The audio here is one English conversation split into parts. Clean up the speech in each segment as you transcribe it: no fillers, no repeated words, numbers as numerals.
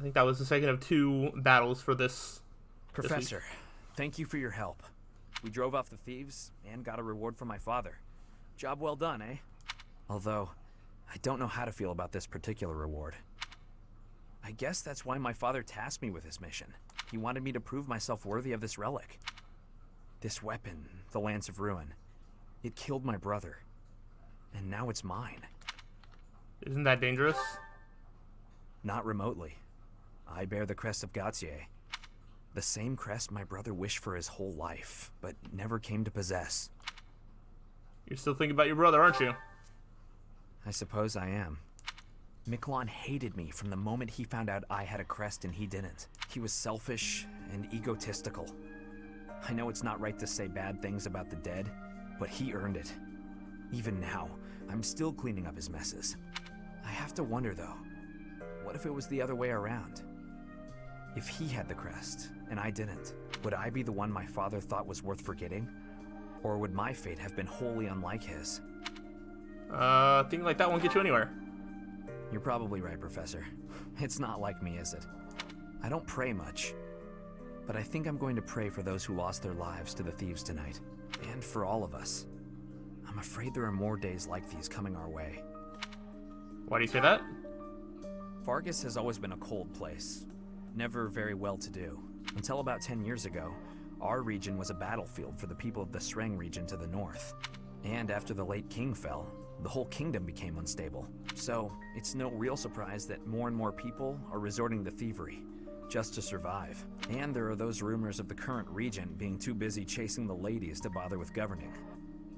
I think that was the second of 2 battles for this Professor, thank you for your help. We drove off the thieves and got a reward from my father. Job well done, eh? Although, I don't know how to feel about this particular reward. I guess that's why my father tasked me with this mission. He wanted me to prove myself worthy of this relic. This weapon, the Lance of Ruin, it killed my brother. And now it's mine. Isn't that dangerous? Not remotely. I bear the crest of Gautier. The same crest my brother wished for his whole life, but never came to possess. You're still thinking about your brother, aren't you? I suppose I am. Miquelon hated me from the moment he found out I had a crest and he didn't. He was selfish and egotistical. I know it's not right to say bad things about the dead, but he earned it. Even now, I'm still cleaning up his messes. I have to wonder, though, what if it was the other way around? If he had the crest, and I didn't, would I be the one my father thought was worth forgetting? Or would my fate have been wholly unlike his? Thinking like that won't get you anywhere. You're probably right, Professor. It's not like me, is it? I don't pray much. But I think I'm going to pray for those who lost their lives to the thieves tonight. And for all of us. I'm afraid there are more days like these coming our way. Why do you say that? Vargas has always been a cold place. Never very well-to-do. Until about 10 years ago, our region was a battlefield for the people of the Sreng region to the north. And after the late king fell, the whole kingdom became unstable. So, it's no real surprise that more and more people are resorting to thievery, just to survive. And there are those rumors of the current regent being too busy chasing the ladies to bother with governing.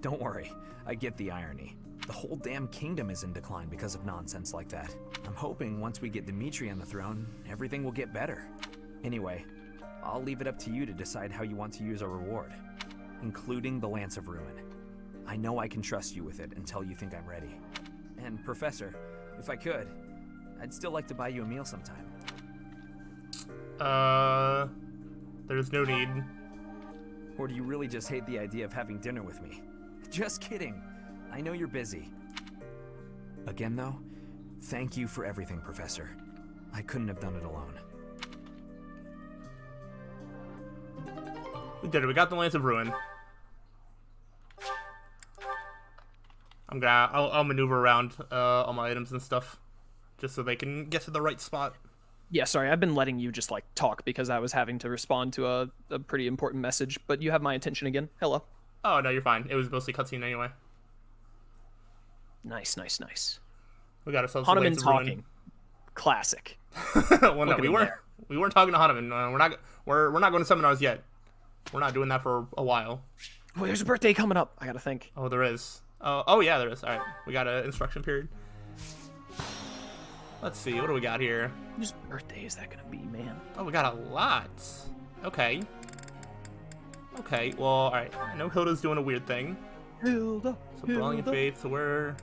Don't worry, I get the irony. The whole damn kingdom is in decline because of nonsense like that. I'm hoping once we get Dimitri on the throne, everything will get better. Anyway, I'll leave it up to you to decide how you want to use our reward, including the Lance of Ruin. I know I can trust you with it until you think I'm ready. And Professor, if I could, I'd still like to buy you a meal sometime. There's no need. Or do you really just hate the idea of having dinner with me? Just kidding. I know you're busy. Again, though, thank you for everything, Professor. I couldn't have done it alone. We did it. We got the Lance of Ruin. I'll maneuver around all my items and stuff, just so they can get to the right spot. Yeah, sorry, I've been letting you just like talk because I was having to respond to a pretty important message, but you have my attention again. Hello. Oh no, you're fine. It was mostly cutscene anyway. Nice, nice, nice. We got ourselves Hanuman Lance of Ruin. talking. Classic. Well, no, we weren't talking to Hanuman. We're not going to seminars yet. We're not doing that for a while. Oh, there's a birthday coming up. I gotta think. Oh, there is. Oh yeah, there is. All right, we got an instruction period. Let's see, what do we got here? Whose birthday is that gonna be, man? Oh, we got a lot. Okay. Okay, well, all right. I know Hilda's doing a weird thing. Hilda. So Brawling in Faith, so where...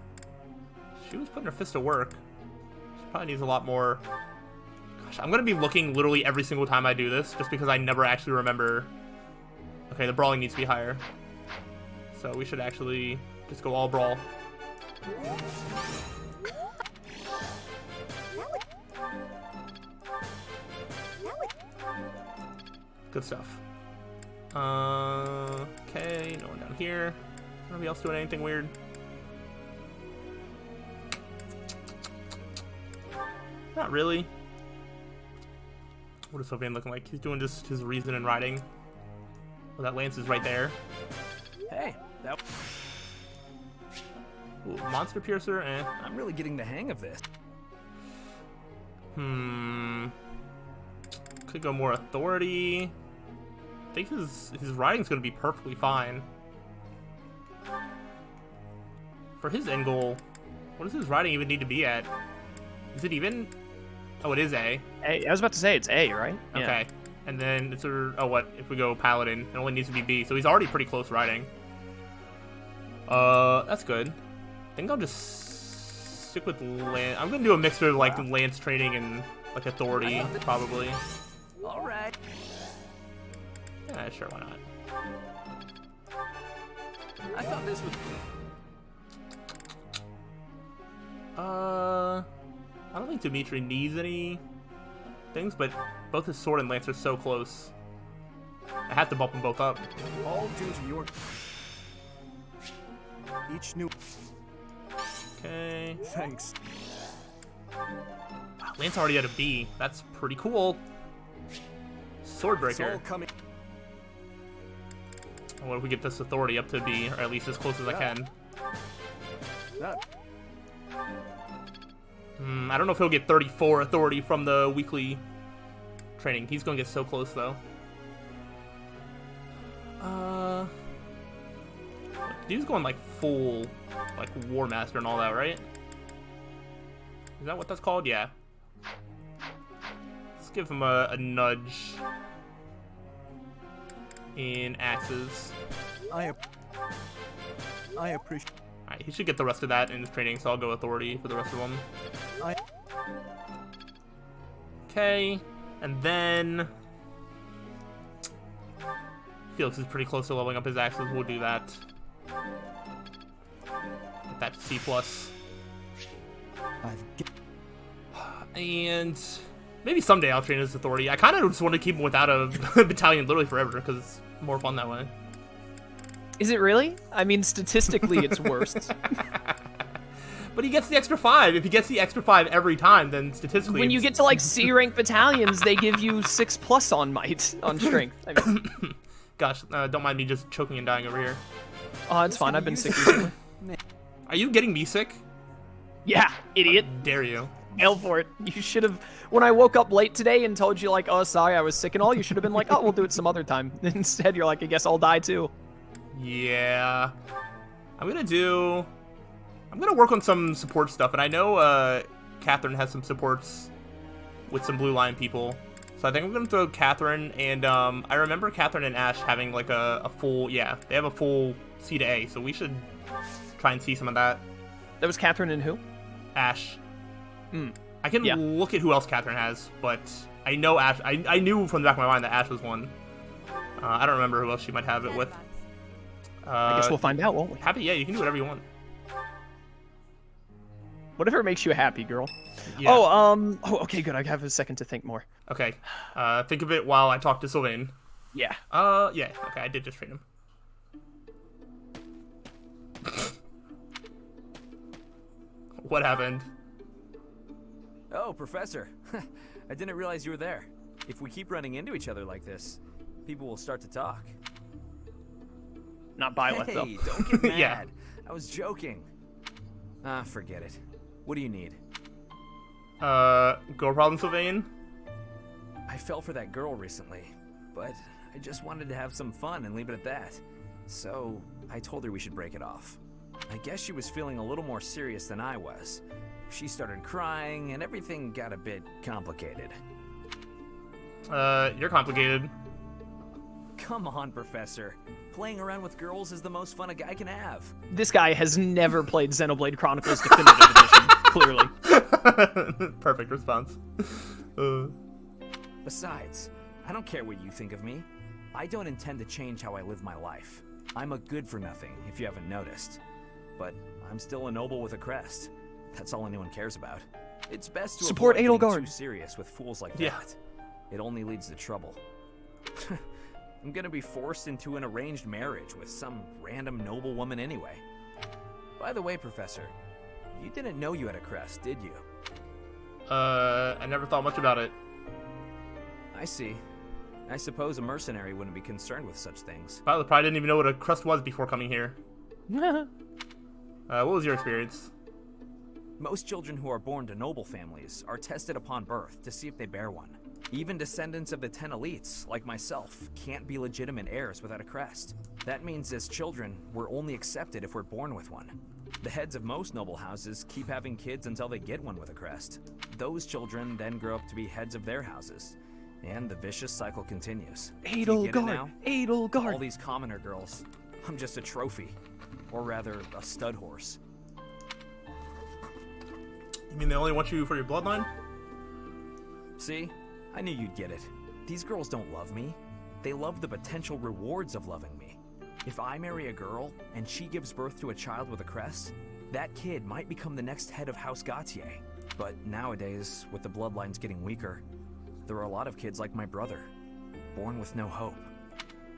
She was putting her fist to work. She probably needs a lot more... Gosh, I'm gonna be looking literally every single time I do this, just because I never actually remember... Okay, the brawling needs to be higher. So we should actually just go all brawl. Good stuff. Okay, no one down here. Nobody else doing anything weird? Not really. What is Sylvain looking like? He's doing just his reason and riding. Oh, that lance is right there. Hey, that... Ooh, monster piercer, eh. I'm really getting the hang of this. Could go more authority. I think his riding's gonna be perfectly fine. For his end goal, what does his riding even need to be at? Is it even? Oh, it is A. A. I was about to say it's A, right? Okay. Yeah. And then it's what if we go paladin? It only needs to be B, so he's already pretty close riding. That's good. I think I'll just stick with lance. I'm gonna do a mixture of like lance training and like authority, probably. All right. Yeah, sure, why not? I thought this was... I don't think Dimitri needs any things, but both his sword and lance are so close. I have to bump them both up. All due to your... Each new... Okay. Thanks. Wow, lance already at a B. That's pretty cool. It's Swordbreaker. all coming... What if we get this authority up to B, or at least as close as I can? That... I don't know if he'll get 34 authority from the weekly training. He's gonna get so close though. Dude's going like full, like War Master and all that, right? Is that what that's called? Yeah. Let's give him a nudge in axes. I appreciate... Alright, he should get the rest of that in his training, so I'll go authority for the rest of them. Okay, and then Felix is pretty close to leveling up his axes. We'll do that. Get that to C+. And maybe someday I'll train his authority. I kind of just want to keep him without a battalion literally forever, because it's more fun that way. Is it really? I mean, statistically, it's worst. But he gets the extra 5. If he gets the extra 5 every time, then statistically... When you get to, like, C-rank battalions, they give you 6+ on might, on strength. I mean, Gosh, don't mind me just choking and dying over here. oh, it's fine. I've been sick recently. Are you getting me sick? Yeah, idiot. How dare you? Hell for it. You should have... When I woke up late today and told you, like, oh, sorry, I was sick and all, you should have been like, oh, we'll do it some other time. Instead, you're like, I guess I'll die, too. Yeah. I'm gonna work on some support stuff, and I know Catherine has some supports with some Blue Line people. So I think I'm gonna throw Catherine, and I remember Catherine and Ash having like a full, yeah, they have a full C to A, so we should try and see some of that. That was Catherine and who? Ash. Hmm. I can look at who else Catherine has, but I know Ash. I knew from the back of my mind that Ash was one. I don't remember who else she might have it with. I guess we'll find out, won't we? Happy, yeah, you can do whatever you want. Whatever makes you happy, girl. Yeah. Oh, okay, good. I have a second to think more. Okay. Think of it while I talk to Sylvain. Yeah. Yeah. Okay, I did just train him. What happened? Oh, Professor. I didn't realize you were there. If we keep running into each other like this, people will start to talk. Not Byleth, though. Hey, don't get mad. Yeah. I was joking. Ah, forget it. What do you need? Girl problem, Sylvain? I fell for that girl recently, but I just wanted to have some fun and leave it at that. So, I told her we should break it off. I guess she was feeling a little more serious than I was. She started crying, and everything got a bit complicated. You're complicated. Come on, Professor. Playing around with girls is the most fun a guy can have. This guy has never played Xenoblade Chronicles Definitive Edition, clearly. Perfect response. Besides, I don't care what you think of me. I don't intend to change how I live my life. I'm a good-for-nothing, if you haven't noticed. But I'm still a noble with a crest. That's all anyone cares about. It's best to Support avoid getting Edelgard. too serious with fools like Yeah. that. It only leads to trouble. I'm gonna be forced into an arranged marriage with some random noble woman anyway. By the way, Professor, you didn't know you had a crest, did you? I never thought much about it. I see. I suppose a mercenary wouldn't be concerned with such things. Probably didn't even know what a crust was before coming here. What was your experience? Most children who are born to noble families are tested upon birth to see if they bear one. Even descendants of the 10 elites, like myself, can't be legitimate heirs without a crest. That means as children, we're only accepted if we're born with one. The heads of most noble houses keep having kids until they get one with a crest. Those children then grow up to be heads of their houses. And the vicious cycle continues. Do you get it now? Edelgard. All these commoner girls. I'm just a trophy. Or rather, a stud horse. You mean they only want you for your bloodline? See? I knew you'd get it. These girls don't love me. They love the potential rewards of loving me. If I marry a girl, and she gives birth to a child with a crest, that kid might become the next head of House Gautier. But nowadays, with the bloodlines getting weaker, There are a lot of kids like my brother, born with no hope.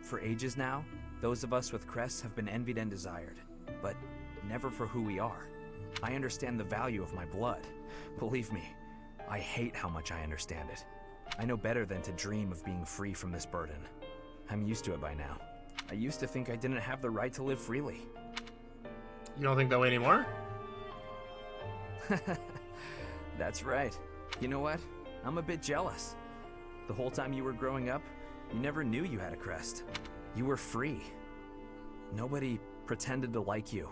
For ages now, those of us with crests have been envied and desired, but never for who we are. I understand the value of my blood. Believe me, I hate how much I understand it. I know better than to dream of being free from this burden. I'm used to it by now. I used to think I didn't have the right to live freely. You don't think that way anymore? That's right. You know what? I'm a bit jealous. The whole time you were growing up, you never knew you had a crest. You were free. Nobody pretended to like you.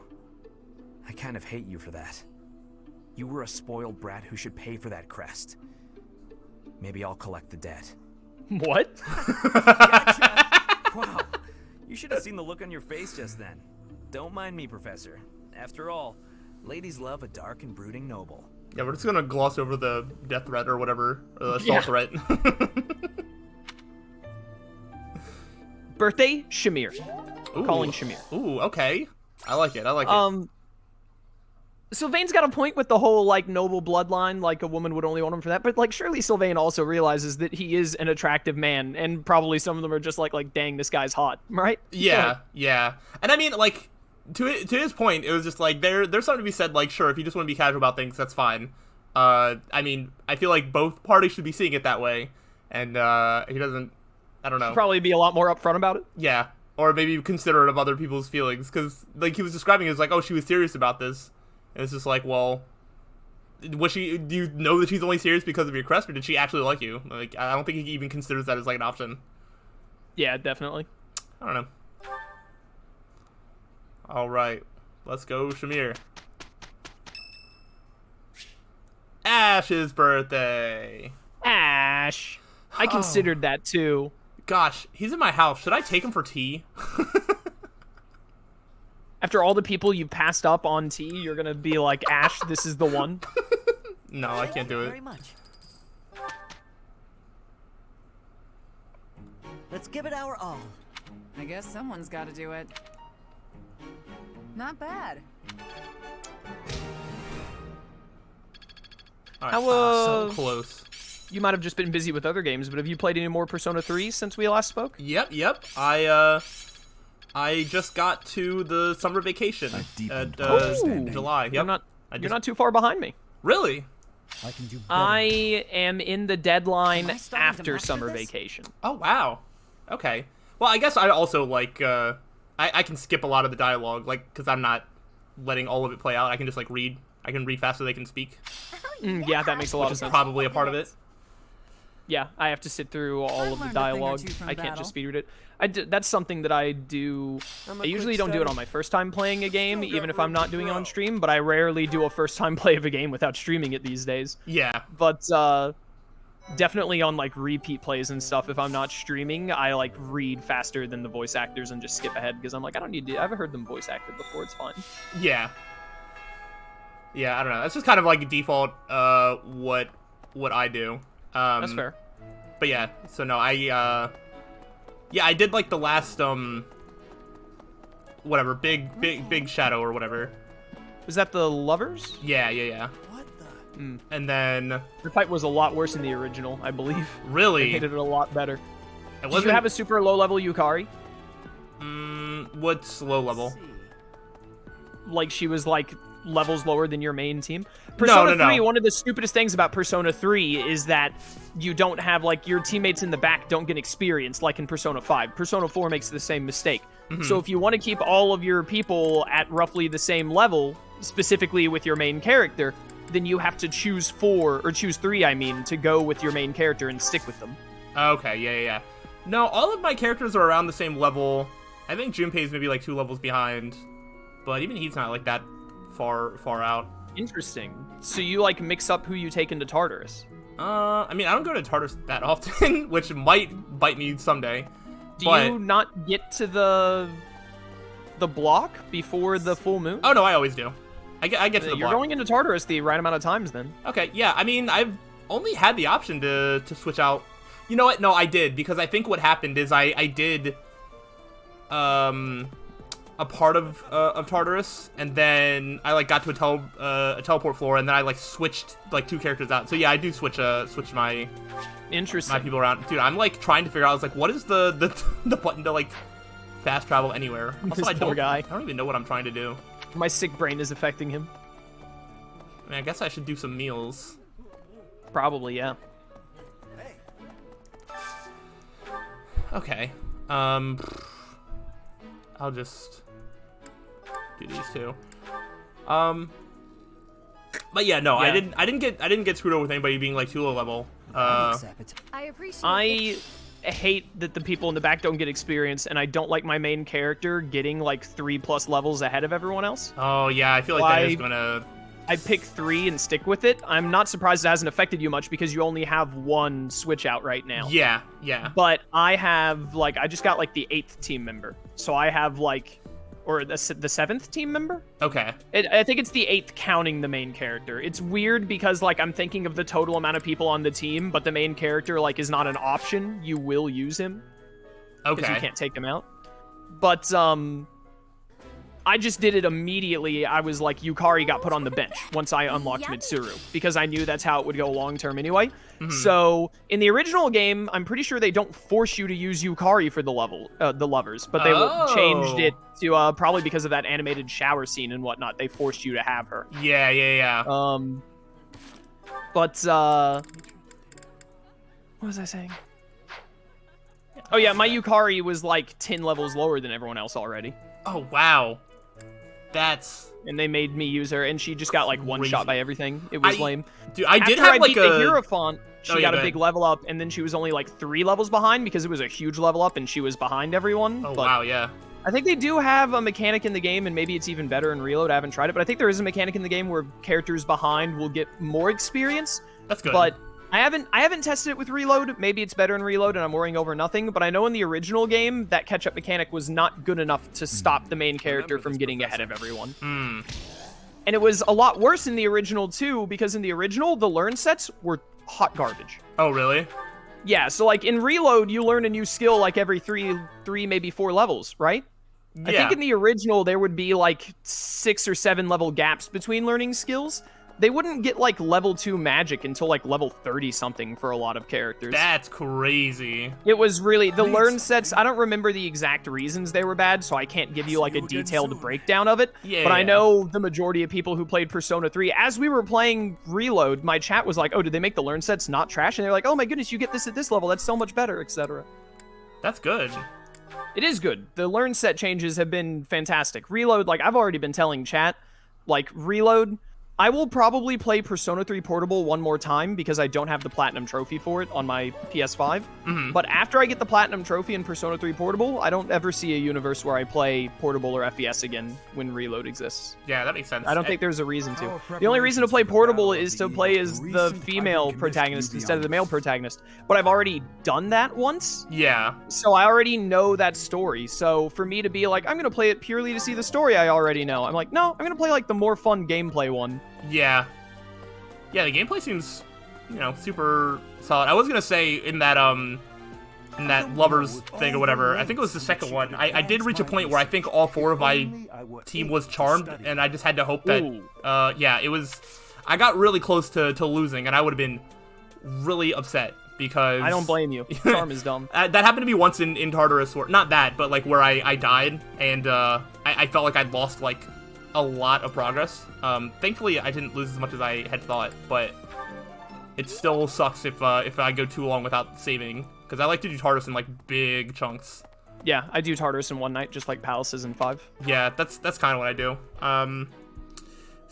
I kind of hate you for that. You were a spoiled brat who should pay for that crest. Maybe I'll collect the debt. What? Gotcha! Wow. You should have seen the look on your face just then. Don't mind me, Professor. After all, ladies love a dark and brooding noble. Yeah, we're just gonna gloss over the death threat or whatever, or the assault threat. Birthday, Shamir. Ooh. Calling Shamir. Ooh, okay. I like it. I like it. Sylvain's got a point with the whole, like, noble bloodline, like, a woman would only want him for that, but, like, surely Sylvain also realizes that he is an attractive man, and probably some of them are just like, dang, this guy's hot, right? Yeah, yeah. And I mean, like, to his point, it was just like, there's something to be said, like, sure, if you just want to be casual about things, that's fine. I mean, I feel like both parties should be seeing it that way, and he doesn't, I don't know. Should probably be a lot more upfront about it. Yeah, or maybe considerate of other people's feelings, because, like, he was describing it as like, oh, she was serious about this. And it's just like, well, do you know that she's only serious because of your crest, or did she actually like you? Like, I don't think he even considers that as, like, an option. Yeah, definitely. I don't know. Alright, let's go, Shamir. Ash's birthday. Ash. I considered that, too. Gosh, he's in my house. Should I take him for tea? After all the people you passed up on tea, you're gonna be like, Ash, this is the one? No, I can't do it. Very much. Let's give it our all. I guess someone's got to do it. Not bad. Alright, How, so close. You might have just been busy with other games, but have you played any more Persona 3 since we last spoke? Yep. I just got to the summer vacation at July. Yep. You're not too far behind me. Really? I can do better. I am in the deadline Am I starting to after master summer this? vacation. Oh, wow. Okay. Well, I guess I also, like, I can skip a lot of the dialogue, like, because I'm not letting all of it play out. I can just, like, read. I can read faster than they can speak, Yeah, that makes a lot which of is sense. probably a part of it. Yeah, I have to sit through all of the learned a thing or dialogue. two from I can't battle. just speed read it. That's something that I do. I usually don't do it on my first time playing a game, even if I'm not doing it on stream, but I rarely do a first time play of a game without streaming it these days. Yeah. But definitely on, like, repeat plays and stuff, if I'm not streaming, I, like, read faster than the voice actors and just skip ahead, because I'm like, I don't need to. I've heard them voice acted before, it's fine. Yeah. Yeah, I don't know. That's just kind of, like, default, what I do. That's fair. But yeah, so no, I did, like, the last, whatever, big shadow or whatever. Was that the lovers? Yeah. What the? And then, The fight was a lot worse in the original, I believe. They really, made it a lot better. it Did wasn't, you have a super low level Yukari? what's low level? Like, she was, like, levels lower than your main team? Persona 3, one of the stupidest things about Persona 3 is that you don't have, like, your teammates in the back don't get experience like in Persona 5. Persona 4 makes the same mistake. So if you want to keep all of your people at roughly the same level, specifically with your main character, then you have to choose 3, I mean, to go with your main character and stick with them. Okay, yeah. No, all of my characters are around the same level. I think Junpei's maybe, like, 2 levels behind, but even he's not, like, that far out. Interesting. So you, like, mix up who you take into Tartarus. I mean, I don't go to Tartarus that often, which might bite me someday. Do but... you not get to the block before the full moon? Oh, no, I always do. I get to the You're block. going into Tartarus the right amount of times, then. Okay, yeah, I mean, I've only had the option to switch out. You know what? No, I did, because I think what happened is I did, a part of Tartarus, and then I like got to a teleport floor, and then I like switched like 2 characters out. So yeah, I do switch my Interesting. people around. Dude, I'm like trying to figure out. I was like, what is the the button to like fast travel anywhere? Also, This poor guy. I don't even know what I'm trying to do. My sick brain is affecting him. I mean, I guess I should do some meals. Probably, yeah. Okay. I'll just do these 2. But yeah, no, Yeah. I didn't get screwed over with anybody being like too low level. I appreciate I hate that the people in the back don't get experience, and I don't like my main character getting like 3+ levels ahead of everyone else. Oh yeah, I feel like that is gonna. I pick 3 and stick with it. I'm not surprised it hasn't affected you much because you only have 1 switch out right now. Yeah. But I have like I just got like the 8th team member, so I have like, or the 7th team member. Okay. I think it's the 8th counting the main character. It's weird because like I'm thinking of the total amount of people on the team, but the main character like is not an option. You will use him. Because Okay. you can't take him out. But I just did it immediately. I was like, Yukari got put on the bench once I unlocked Mitsuru, because I knew that's how it would go long term anyway. Mm-hmm. So in the original game, I'm pretty sure they don't force you to use Yukari for the lovers, but they changed it to probably because of that animated shower scene and whatnot. They forced you to have her. Yeah. But what was I saying? Oh yeah, my Yukari was like 10 levels lower than everyone else already. Oh wow. That's. And they made me use her, and she just got like one shot by everything. It was lame. Dude, I did After have I like beat the Hierophant, she got go a big ahead. level up, and then she was only like 3 levels behind because it was a huge level up, and she was behind everyone. Oh but wow, yeah. I think they do have a mechanic in the game, and maybe it's even better in Reload. I haven't tried it, but I think there is a mechanic in the game where characters behind will get more experience. That's good. But I haven't tested it with Reload. Maybe it's better in Reload, and I'm worrying over nothing. But I know in the original game, that catch-up mechanic was not good enough to stop the main character from getting ahead of everyone. Hmm. And it was a lot worse in the original, too, because in the original, the learn sets were hot garbage. Oh really? Yeah, so like in Reload, you learn a new skill like every three, maybe 4 levels, right? Yeah. I think in the original, there would be like 6 or 7 level gaps between learning skills. They wouldn't get like level 2 magic until like level 30 something for a lot of characters. That's crazy. It was really, the learn sets, I don't remember the exact reasons they were bad, so I can't give you like a detailed breakdown of it. Yeah. But I know the majority of people who played Persona 3, as we were playing Reload, my chat was like, oh, did they make the learn sets not trash? And they're like, oh my goodness, you get this at this level, that's so much better, etc. That's good. It is good. The learn set changes have been fantastic. Reload, like I've already been telling chat, like Reload, I will probably play Persona 3 Portable one more time because I don't have the Platinum Trophy for it on my PS5. Mhm. But after I get the Platinum Trophy in Persona 3 Portable, I don't ever see a universe where I play Portable or FES again when Reload exists. Yeah, that makes sense. I don't think there's a reason to. The only reason to play Portable is to play as the female protagonist instead of the male protagonist. But I've already done that once, Yeah. so I already know that story. So for me to be like, I'm going to play it purely to see the story I already know, I'm like, no, I'm going to play like the more fun gameplay one. Yeah. Yeah, the gameplay seems, super solid. I was gonna say in that lovers thing or whatever, I think it was the second one, I did reach a point where I think all 4 of my team was charmed, and I just had to hope that, it was, I got really close to losing, and I would have been really upset, because... I don't blame you. Charm is dumb. That happened to me once in Tartarus, not that, but like where I died, and I felt like I'd lost like a lot of progress. Thankfully I didn't lose as much as I had thought, but it still sucks if I go too long without saving, because I like to do Tartarus in like big chunks. Yeah, I do Tartarus in one night, just like Palaces in 5. Yeah, that's kind of what I do.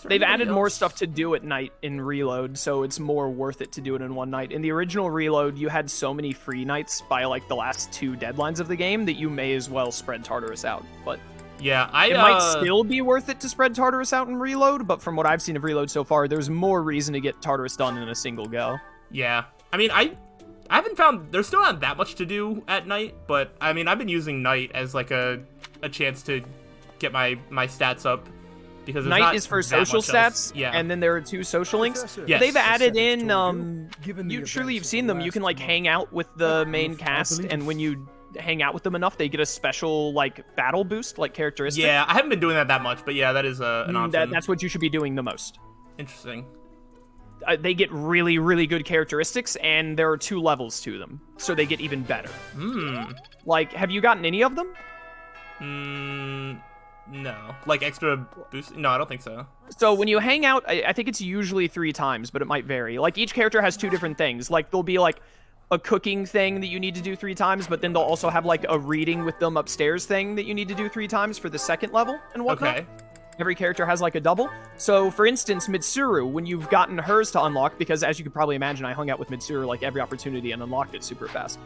They've added more stuff to do at night in Reload, so it's more worth it to do it in one night. In the original Reload, you had so many free nights by like the last 2 deadlines of the game that you may as well spread Tartarus out. But yeah, it might still be worth it to spread Tartarus out in Reload, but from what I've seen of Reload so far, there's more reason to get Tartarus done in a single go. Yeah, I mean, I haven't found, there's still not that much to do at night, but I mean, I've been using night as like a chance to get my stats up, because there's Night not is for that social much else. stats, Yeah. and then there are 2 social links. Yes. They've added in, Given the surely you've events seen of them, the you can last like month, hang out with the main I cast, believe and when you hang out with them enough, they get a special like battle boost, like characteristic. Yeah, I haven't been doing that much, but yeah, that is an option. That's what you should be doing the most. Interesting. They get really, really good characteristics, and there are 2 levels to them, so they get even better. Like, have you gotten any of them? No. Like extra boost? No, I don't think so. So when you hang out, I think it's usually 3 times, but it might vary. Like, each character has 2 different things. Like, there'll be, like, a cooking thing that you need to do 3 times, but then they'll also have, like, a reading with them upstairs thing that you need to do 3 times for the second level and whatnot. Okay. Every character has, like, a double. So, for instance, Mitsuru, when you've gotten hers to unlock, because as you could probably imagine, I hung out with Mitsuru, like, every opportunity and unlocked it super fast.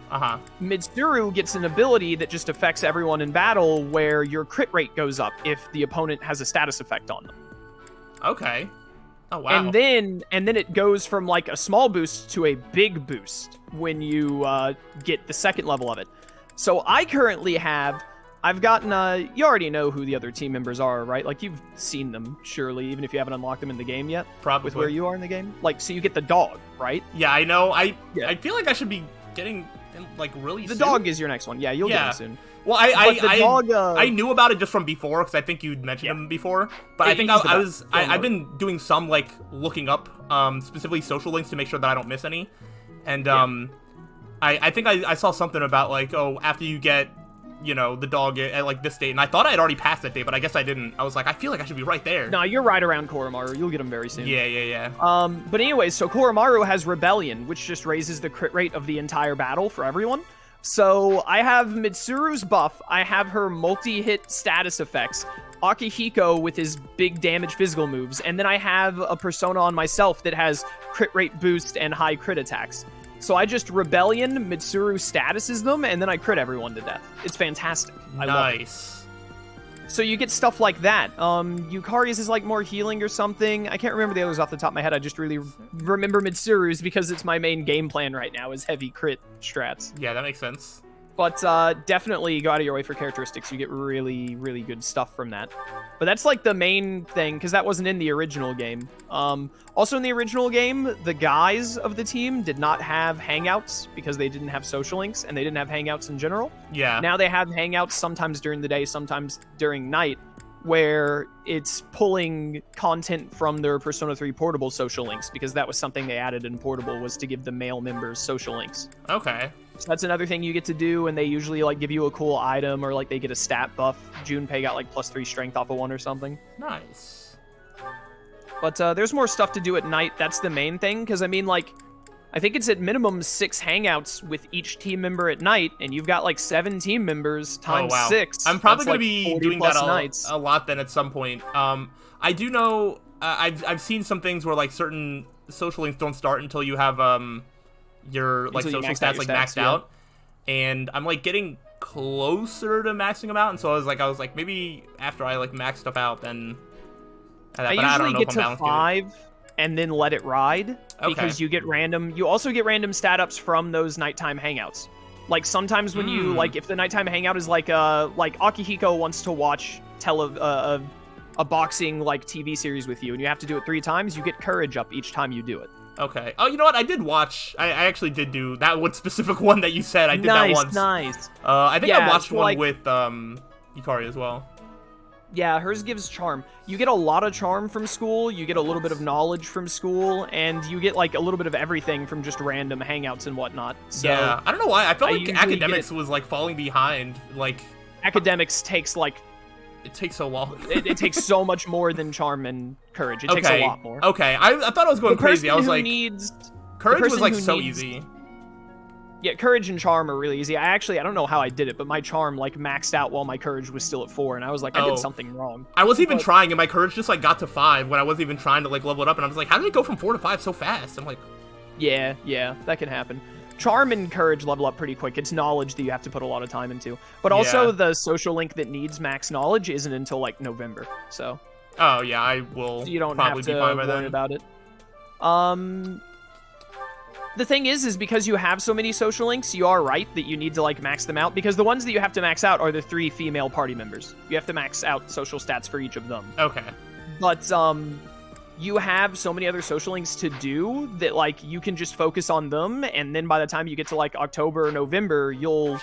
Mitsuru gets an ability that just affects everyone in battle where your crit rate goes up if the opponent has a status effect on them. Okay. Oh, wow. And then it goes from, like, a small boost to a big boost when you get the second level of it. So I currently have... I've gotten, you already know who the other team members are, right? Like, you've seen them, surely, even if you haven't unlocked them in the game yet. Probably. With where you are in the game. Like, so you get the dog, right? Yeah, I know. I feel like I should be getting him, like, really soon. The dog is your next one. Yeah, you'll get him soon. Well, I knew about it just from before, because I think you'd mentioned him before. But I think I've been doing some, like, looking up, specifically social links to make sure that I don't miss any. And, I think I saw something about, like, oh, after you get... you know, the dog at, like, this date. And I thought I had already passed that date, but I guess I didn't. I was like, I feel like I should be right there. No, you're right around Koromaru. You'll get him very soon. Yeah. But anyways, so Koromaru has Rebellion, which just raises the crit rate of the entire battle for everyone. So I have Mitsuru's buff. I have her multi-hit status effects. Akihiko with his big damage physical moves. And then I have a persona on myself that has crit rate boost and high crit attacks. So I just Rebellion, Mitsuru statuses them, and then I crit everyone to death. It's fantastic. I love it. So you get stuff like that. Yukari's is like more healing or something. I can't remember the others off the top of my head. I just really remember Mitsuru's because it's my main game plan right now is heavy crit strats. Yeah, that makes sense. But definitely go out of your way for characteristics. You get really, really good stuff from that. But that's like the main thing, because that wasn't in the original game. Also in the original game, the guys of the team did not have hangouts because they didn't have social links, and they didn't have hangouts in general. Yeah. Now they have hangouts sometimes during the day, sometimes during night, where it's pulling content from their Persona 3 Portable social links, because that was something they added in Portable, was to give the male members social links. Okay. So that's another thing you get to do, and they usually like give you a cool item, or like they get a stat buff. Junpei got like +3 strength off of one or something. Nice. But there's more stuff to do at night. That's the main thing, because I mean, like, I think it's at minimum 6 hangouts with each team member at night, and you've got like 7 team members times 6. I'm probably going to like be doing that a lot then at some point. I do know I've seen some things where like certain social links don't start until you have your like social stats like maxed out, and I'm like getting closer to maxing them out, and so I was like maybe after I like max stuff out then. I usually get to 5 and then let it ride, because you get random. You also get random stat ups from those nighttime hangouts. Like sometimes when you like, if the nighttime hangout is like Akihiko wants to watch a boxing like TV series with you, and you have to do it 3 times, you get courage up each time you do it. Okay. Oh, you know what? I did watch. I actually did do that one specific one that you said. I did that once. Nice. I think I watched one with Yukari as well. Yeah, hers gives charm. You get a lot of charm from school, you get a little bit of knowledge from school, and you get like a little bit of everything from just random hangouts and whatnot. So yeah, I don't know why. I felt like academics was like falling behind. Like academics takes like it takes so long. it takes so much more than charm and courage. It takes a lot more. Okay, I thought I was going crazy. I was like, courage was like so easy. Yeah, courage and charm are really easy. I don't know how I did it, but my charm like maxed out while my courage was still at 4, and I was like, I did something wrong. I wasn't even trying, and my courage just like got to 5 when I wasn't even trying to like level it up, and I was like, how did it go from 4 to 5 so fast? I'm like, yeah, that can happen. Charm and courage level up pretty quick. It's knowledge that you have to put a lot of time into. But also the social link that needs max knowledge isn't until like November. So. Oh yeah, I will. You don't probably have to be fine by worry then. about it. The thing is because you have so many social links, you are right that you need to like max them out, because the ones that you have to max out are the 3 female party members. You have to max out social stats for each of them. Okay. But you have so many other social links to do that like you can just focus on them, and then by the time you get to like October or November, you'll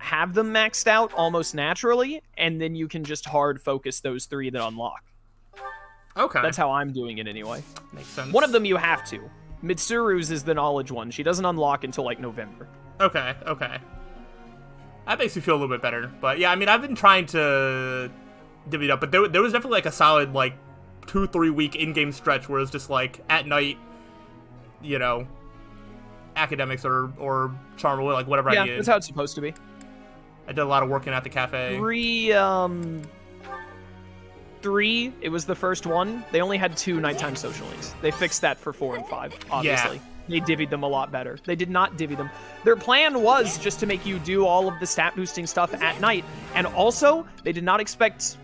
have them maxed out almost naturally, and then you can just hard focus those 3 that unlock. Okay. That's how I'm doing it anyway. Makes sense. One of them you have to. Mitsuru's is the knowledge one. She doesn't unlock until like November. Okay. That makes me feel a little bit better. But yeah, I mean, I've been trying to divvy it up, but there was definitely like a solid like 2-3 week in-game stretch where it's just like at night, you know, academics or charm or like whatever I needed. Yeah, that's how it's supposed to be. I did a lot of working at the cafe. 3, it was the first one. They only had 2 nighttime social links. They fixed that for 4 and 5, obviously. Yeah. They divvied them a lot better. They did not divvy them. Their plan was just to make you do all of the stat boosting stuff at night. And also, they did not expect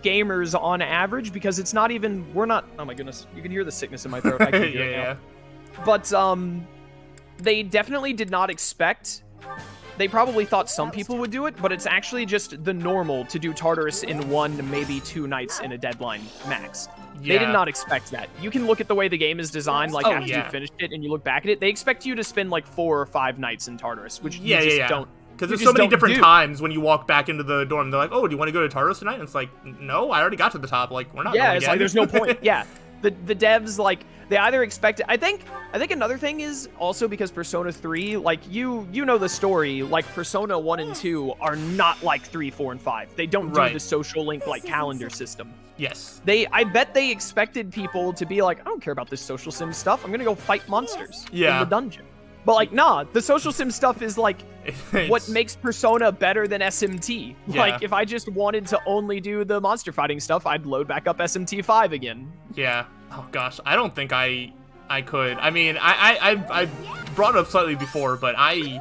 gamers on average, because it's not even, we're not, oh my goodness, you can hear the sickness in my throat. I can hear it now. But they definitely did not expect, they probably thought some people would do it, but it's actually just the normal to do Tartarus in 1, maybe 2 nights in a deadline max. Yeah. They did not expect that. You can look at the way the game is designed, like after you finished it and you look back at it, they expect you to spend like 4 or 5 nights in Tartarus, which you just don't. Because there's so many different times when you walk back into the dorm. They're like, "Oh, do you want to go to Tartarus tonight?" And it's like, "No, I already got to the top. Like, we're not." Yeah, going it's again. like there's no point. Yeah, the devs like they either expect it. I think another thing is also because Persona 3, like you know the story. Like Persona 1 and 2 are not like 3, 4, and 5. They don't do the social link like calendar system. Yes. I bet they expected people to be like, I don't care about this social sim stuff. I'm gonna go fight monsters in the dungeon. But like, nah, the social sim stuff is like what makes Persona better than SMT. Yeah. Like, if I just wanted to only do the monster fighting stuff, I'd load back up SMT 5 again. Yeah. Oh gosh, I don't think I could. I mean, I brought it up slightly before, but I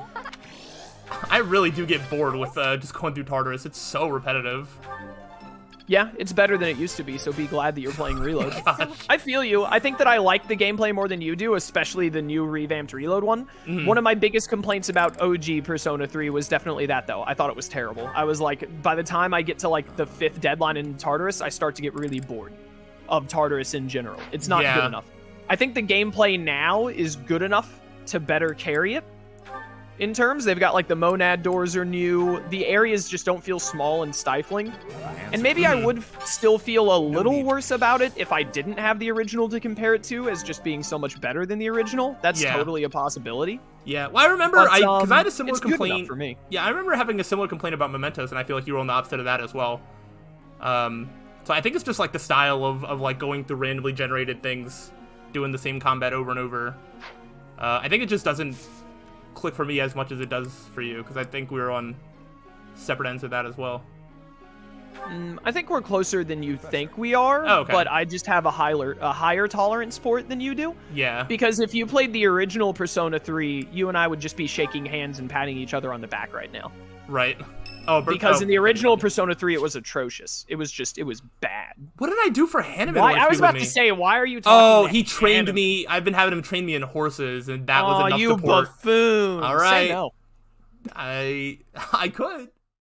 really do get bored with just going through Tartarus. It's so repetitive. Yeah, it's better than it used to be, so be glad that you're playing Reload. I feel you. I think that I like the gameplay more than you do, especially the new revamped Reload one. Mm-hmm. One of my biggest complaints about OG Persona 3 was definitely that, though. I thought it was terrible. I was like, by the time I get to like the 5th deadline in Tartarus, I start to get really bored of Tartarus in general. It's not good enough. I think the gameplay now is good enough to better carry it. In terms, they've got like the monad doors are new. The areas just don't feel small and stifling. And maybe I would still feel a little worse about it if I didn't have the original to compare it to as just being so much better than the original. That's totally a possibility. Yeah, well, I remember because I had a similar complaint. complaint For me. Yeah, I remember having a similar complaint about Mementos, and I feel like you were on the opposite of that as well. So I think it's just like the style of like going through randomly generated things, doing the same combat over and over. I think it just doesn't click for me as much as it does for you, because I think we were on separate ends of that as well. I think we're closer than you think we are, but I just have a higher tolerance for it than you do. Yeah. Because if you played the original Persona 3, you and I would just be shaking hands and patting each other on the back right now. Right. Oh, because in the original Persona 3, it was atrocious. It was bad. What did I do for Hanneman? I was about to say, why are you talking Oh, he trained me. I've been having him train me in horses, and that was enough you support. buffoon. All right. Say no. I could.